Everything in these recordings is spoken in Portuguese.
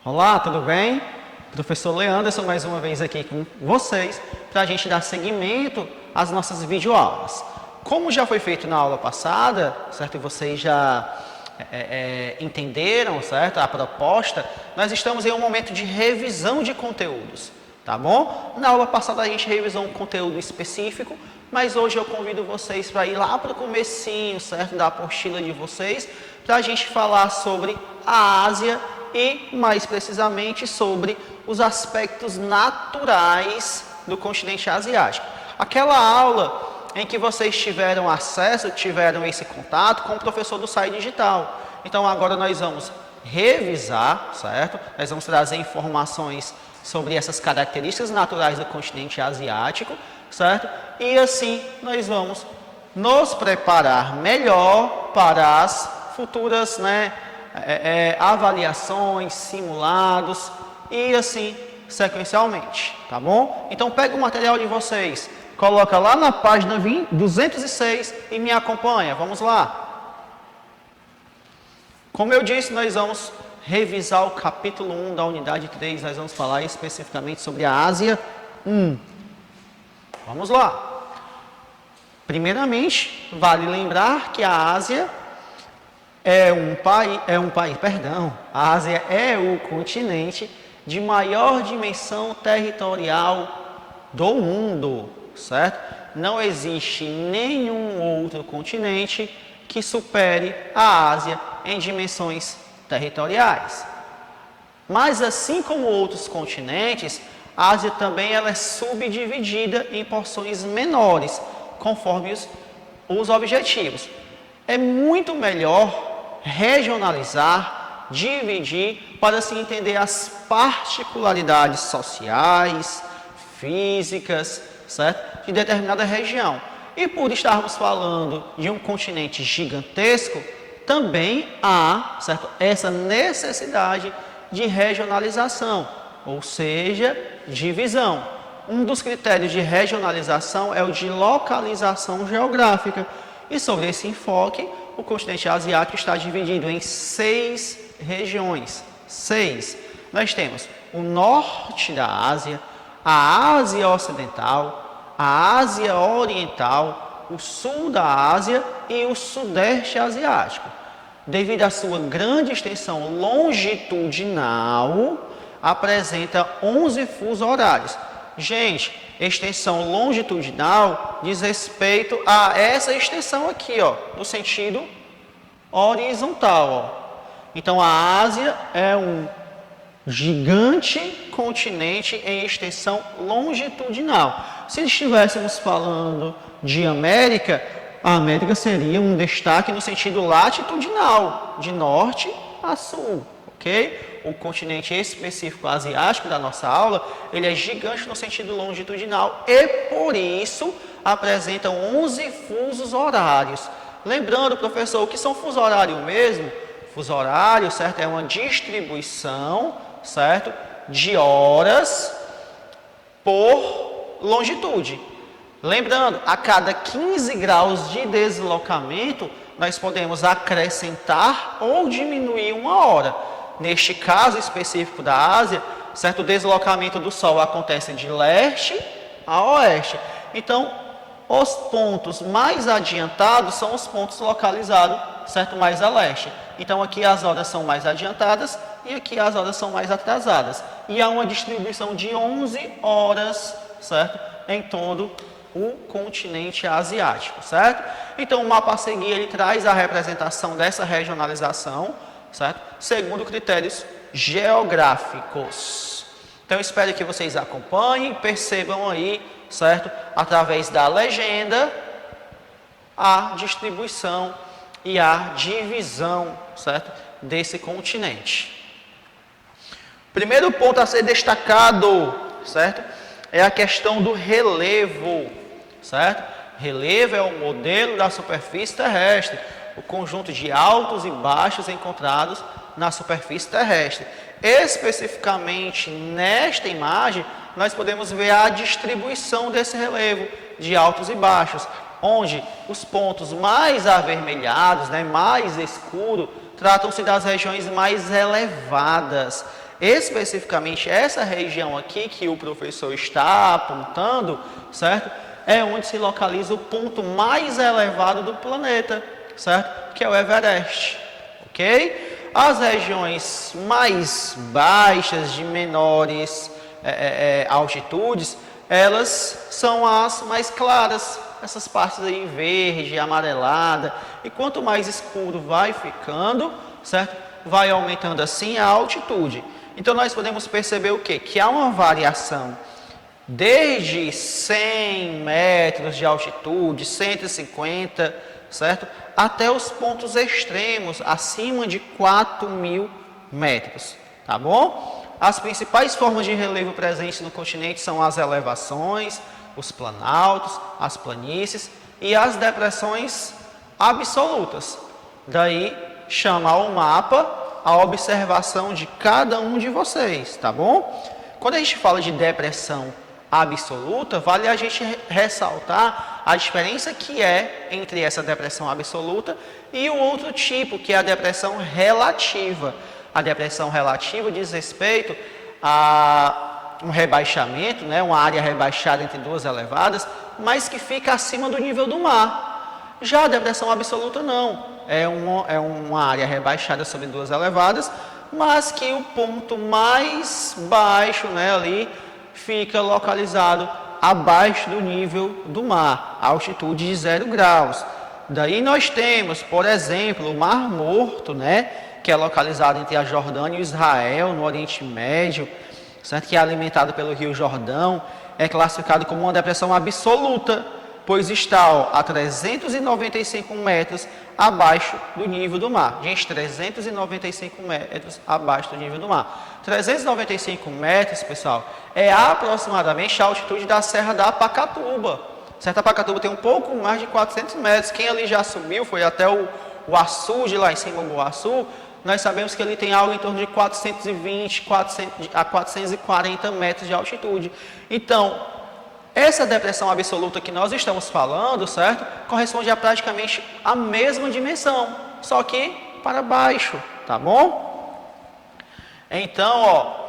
Olá, tudo bem? Professor Leanderson mais uma vez aqui com vocês para a gente dar seguimento às nossas videoaulas. Como já foi feito na aula passada, certo? E vocês já entenderam, certo? A proposta, nós estamos em um momento de revisão de conteúdos, tá bom? Na aula passada a gente revisou um conteúdo específico, mas hoje eu convido vocês para ir lá para o comecinho, certo? Da apostila de vocês, para a gente falar sobre a Ásia e, mais precisamente, sobre os aspectos naturais do continente asiático. Aquela aula em que vocês tiveram acesso, tiveram esse contato com o professor do SAI Digital. Então, agora nós vamos revisar, certo? Nós vamos trazer informações sobre essas características naturais do continente asiático, certo? E assim, nós vamos nos preparar melhor para as futuras, avaliações, simulados e assim sequencialmente, tá bom? Então pega o material de vocês, coloca lá na página 206 e me acompanha, vamos lá. Como eu disse, nós vamos revisar o capítulo 1 da unidade 3, nós vamos falar especificamente sobre a Ásia 1. Vamos lá. Primeiramente, vale lembrar que a Ásia a Ásia é o continente de maior dimensão territorial do mundo, certo? Não existe nenhum outro continente que supere a Ásia em dimensões territoriais. Mas assim como outros continentes, a Ásia também ela é subdividida em porções menores, conforme os objetivos. É muito melhor regionalizar, dividir, para se entender as particularidades sociais, físicas, certo? De determinada região. E por estarmos falando de um continente gigantesco, também há, certo, essa necessidade de regionalização, ou seja, divisão. Um dos critérios de regionalização é o de localização geográfica. E sobre esse enfoque, o continente asiático está dividido em 6 regiões. 6. Nós temos o norte da Ásia, a Ásia Ocidental, a Ásia Oriental, o sul da Ásia e o sudeste asiático. Devido à sua grande extensão longitudinal, apresenta 11 fusos horários. Gente, extensão longitudinal diz respeito a essa extensão aqui, ó, no sentido horizontal, ó. Então, a Ásia é um gigante continente em extensão longitudinal. Se estivéssemos falando de América, a América seria um destaque no sentido latitudinal, de norte a sul, ok? O continente específico asiático da nossa aula, ele é gigante no sentido longitudinal e, por isso, apresenta 11 fusos horários. Lembrando, professor, o que são fuso horário mesmo? Fuso horário, certo? É uma distribuição, certo? De horas por longitude. Lembrando, a cada 15 graus de deslocamento, nós podemos acrescentar ou diminuir uma hora. Neste caso específico da Ásia, certo? O deslocamento do Sol acontece de leste a oeste. Então, os pontos mais adiantados são os pontos localizados, certo? Mais a leste. Então, aqui as horas são mais adiantadas e aqui as horas são mais atrasadas. E há uma distribuição de 11 horas, certo? Em todo o continente asiático, certo? Então, o mapa a seguir, ele traz a representação dessa regionalização, certo? Segundo critérios geográficos. Então, eu espero que vocês acompanhem, percebam aí, certo? Através da legenda, a distribuição e a divisão, certo? Desse continente. Primeiro ponto a ser destacado, certo? É a questão do relevo, certo? Relevo é o modelo da superfície terrestre, o conjunto de altos e baixos encontrados na superfície terrestre. Especificamente nesta imagem, nós podemos ver a distribuição desse relevo de altos e baixos, onde os pontos mais avermelhados, mais escuros, tratam-se das regiões mais elevadas. Especificamente essa região aqui que o professor está apontando, certo? É onde se localiza o ponto mais elevado do planeta, certo? Que é o Everest, ok? As regiões mais baixas, de menores altitudes, elas são as mais claras, essas partes aí verde, amarelada, e quanto mais escuro vai ficando, certo? Vai aumentando assim a altitude. Então nós podemos perceber o quê? Que há uma variação desde 100 metros de altitude, 150, certo? Até os pontos extremos, acima de 4.000 metros, tá bom? As principais formas de relevo presentes no continente são as elevações, os planaltos, as planícies e as depressões absolutas. Daí chamar o mapa a observação de cada um de vocês, tá bom? Quando a gente fala de depressão absoluta, vale a gente ressaltar a diferença que é entre essa depressão absoluta e o outro tipo, que é a depressão relativa. A depressão relativa diz respeito a um rebaixamento, né, uma área rebaixada entre duas elevadas, mas que fica acima do nível do mar. Já a depressão absoluta não, é uma área rebaixada sobre duas elevadas, mas que o ponto mais baixo, né, ali fica localizado abaixo do nível do mar, a altitude de 0 graus. Daí nós temos, por exemplo, o Mar Morto, né, que é localizado entre a Jordânia e Israel, no Oriente Médio, certo? Que é alimentado pelo Rio Jordão, é classificado como uma depressão absoluta, pois está a 395 metros abaixo do nível do mar. Gente, 395 metros abaixo do nível do mar. 395 metros, pessoal, é aproximadamente a altitude da Serra da Pacatuba. A Serra da Pacatuba tem um pouco mais de 400 metros. Quem ali já subiu, foi até o açude lá em cima, o Boaçu, nós sabemos que ele tem algo em torno de 420 a 440 metros de altitude. Então, essa depressão absoluta que nós estamos falando, certo? Corresponde a praticamente a mesma dimensão, só que para baixo, tá bom? Então, ó,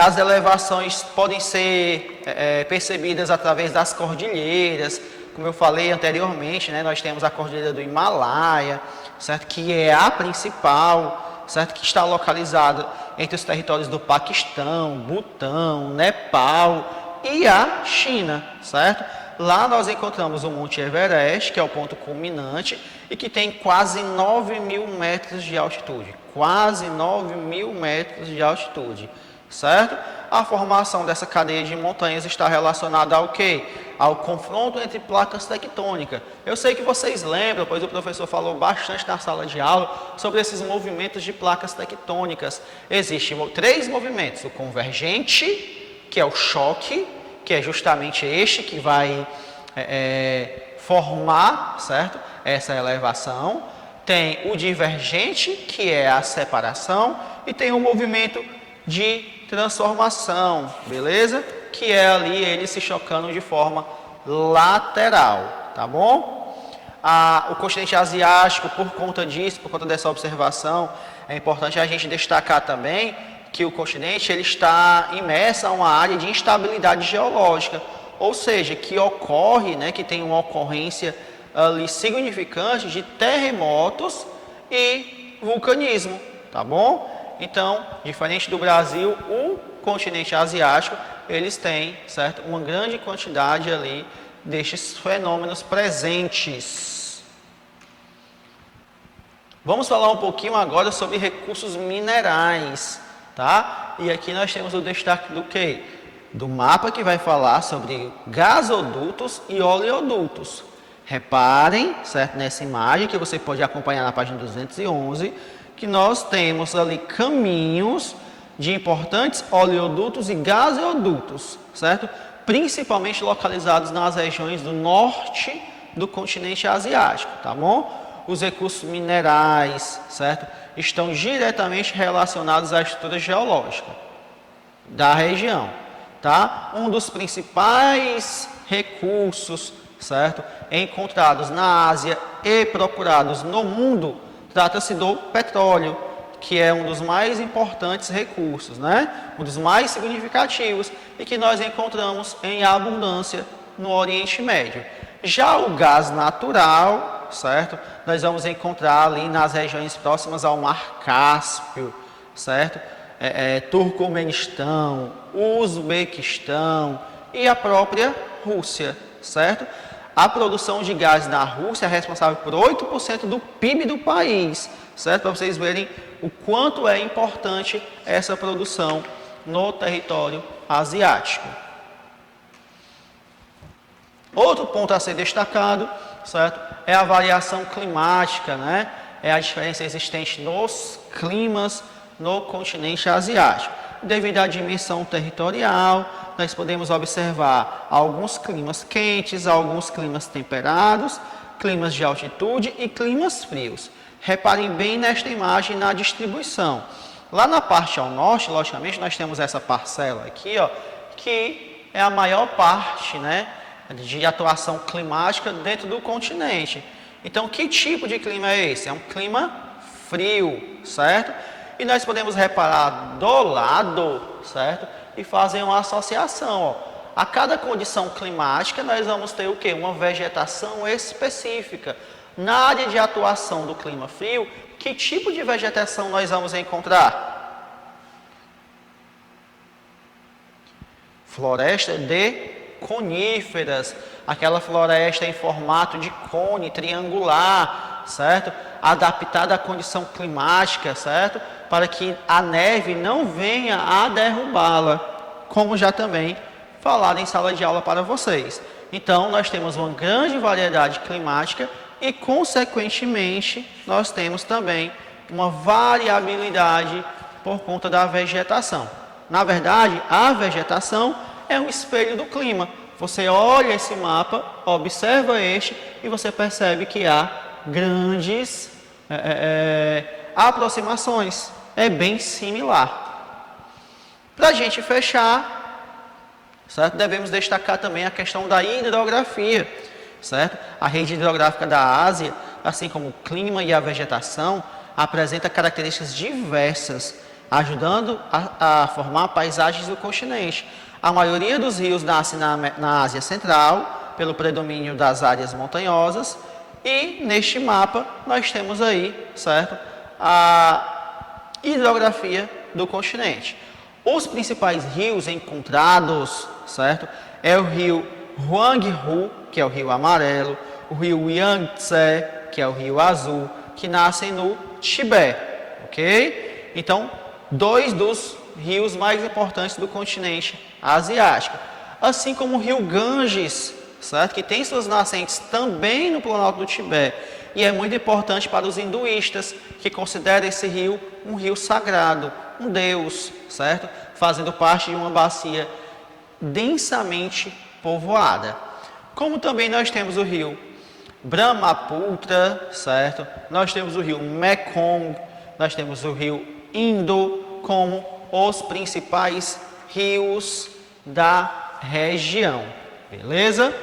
as elevações podem ser percebidas através das cordilheiras, como eu falei anteriormente, né? Nós temos a cordilheira do Himalaia, certo? Que é a principal, certo? Que está localizada entre os territórios do Paquistão, Butão, Nepal e a China, certo? Lá nós encontramos o Monte Everest, que é o ponto culminante e que tem quase 9.000 metros de altitude. Quase 9.000 metros de altitude, certo? A formação dessa cadeia de montanhas está relacionada ao quê? Ao confronto entre placas tectônicas. Eu sei que vocês lembram, pois o professor falou bastante na sala de aula sobre esses movimentos de placas tectônicas. Existem 3 movimentos: o convergente, que é o choque, que é justamente este que vai formar, certo? Essa elevação. Tem o divergente, que é a separação, e tem o movimento de transformação, beleza? Que é ali eles se chocando de forma lateral, tá bom? O continente asiático, por conta disso, por conta dessa observação, é importante a gente destacar também que o continente ele está imerso a uma área de instabilidade geológica, ou seja, que ocorre, né, que tem uma ocorrência ali significante de terremotos e vulcanismo, tá bom? Então, diferente do Brasil, o continente asiático, eles têm, certo, uma grande quantidade ali destes fenômenos presentes. Vamos falar um pouquinho agora sobre recursos minerais, tá? E aqui nós temos o destaque do quê? Do mapa que vai falar sobre gasodutos e oleodutos. Reparem, certo, nessa imagem que você pode acompanhar na página 211, que nós temos ali caminhos de importantes oleodutos e gasodutos, certo? Principalmente localizados nas regiões do norte do continente asiático, tá bom? Os recursos minerais, certo? Estão diretamente relacionados à estrutura geológica da região, tá? Um dos principais recursos, certo, encontrados na Ásia e procurados no mundo, trata-se do petróleo, que é um dos mais importantes recursos, né? Um dos mais significativos e que nós encontramos em abundância no Oriente Médio. Já o gás natural, certo? Nós vamos encontrar ali nas regiões próximas ao Mar Cáspio, certo? Turcomenistão, Uzbequistão e a própria Rússia, certo? A produção de gás na Rússia é responsável por 8% do PIB do país, certo? Para vocês verem o quanto é importante essa produção no território asiático. Outro ponto a ser destacado, certo? É a variação climática, né? É a diferença existente nos climas no continente asiático. Devido à dimensão territorial, nós podemos observar alguns climas quentes, alguns climas temperados, climas de altitude e climas frios. Reparem bem nesta imagem na distribuição. Lá na parte ao norte, logicamente, nós temos essa parcela aqui, ó, que é a maior parte, né, de atuação climática dentro do continente. Então, que tipo de clima é esse? É um clima frio, certo? E nós podemos reparar do lado, certo? E fazer uma associação, ó. A cada condição climática, nós vamos ter o quê? Uma vegetação específica. Na área de atuação do clima frio, que tipo de vegetação nós vamos encontrar? Floresta de coníferas, aquela floresta em formato de cone triangular, certo? Adaptada à condição climática, certo? Para que a neve não venha a derrubá-la, como já também falaram em sala de aula para vocês. Então, nós temos uma grande variedade climática e, consequentemente, nós temos também uma variabilidade por conta da vegetação. Na verdade, a vegetação é um espelho do clima. Você olha esse mapa, observa este e você percebe que há grandes aproximações. É bem similar. Para a gente fechar, certo? Devemos destacar também a questão da hidrografia, certo? A rede hidrográfica da Ásia, assim como o clima e a vegetação, apresenta características diversas, ajudando a formar paisagens do continente. A maioria dos rios nasce na Ásia Central, pelo predomínio das áreas montanhosas, e neste mapa nós temos aí, certo, a hidrografia do continente. Os principais rios encontrados, certo, é o rio Huanghe, que é o rio amarelo, o rio Yangtze, que é o rio azul, que nascem no Tibete, ok? Então, dois dos rios mais importantes do continente asiático, assim como o rio Ganges, certo? Que tem suas nascentes também no planalto do Tibete, e é muito importante para os hinduístas, que consideram esse rio um rio sagrado, um deus, certo? Fazendo parte de uma bacia densamente povoada. Como também nós temos o rio Brahmaputra, certo? Nós temos o rio Mekong, nós temos o rio Indo como os principais rios da região, beleza?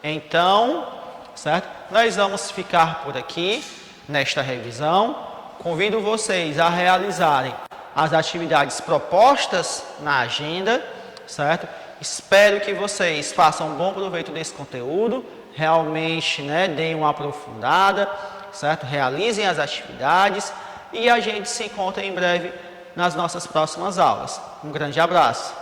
Então, certo? Nós vamos ficar por aqui nesta revisão. Convido vocês a realizarem as atividades propostas na agenda, certo? Espero que vocês façam um bom proveito desse conteúdo, realmente, né, deem uma aprofundada, certo? Realizem as atividades e a gente se encontra em breve nas nossas próximas aulas. Um grande abraço.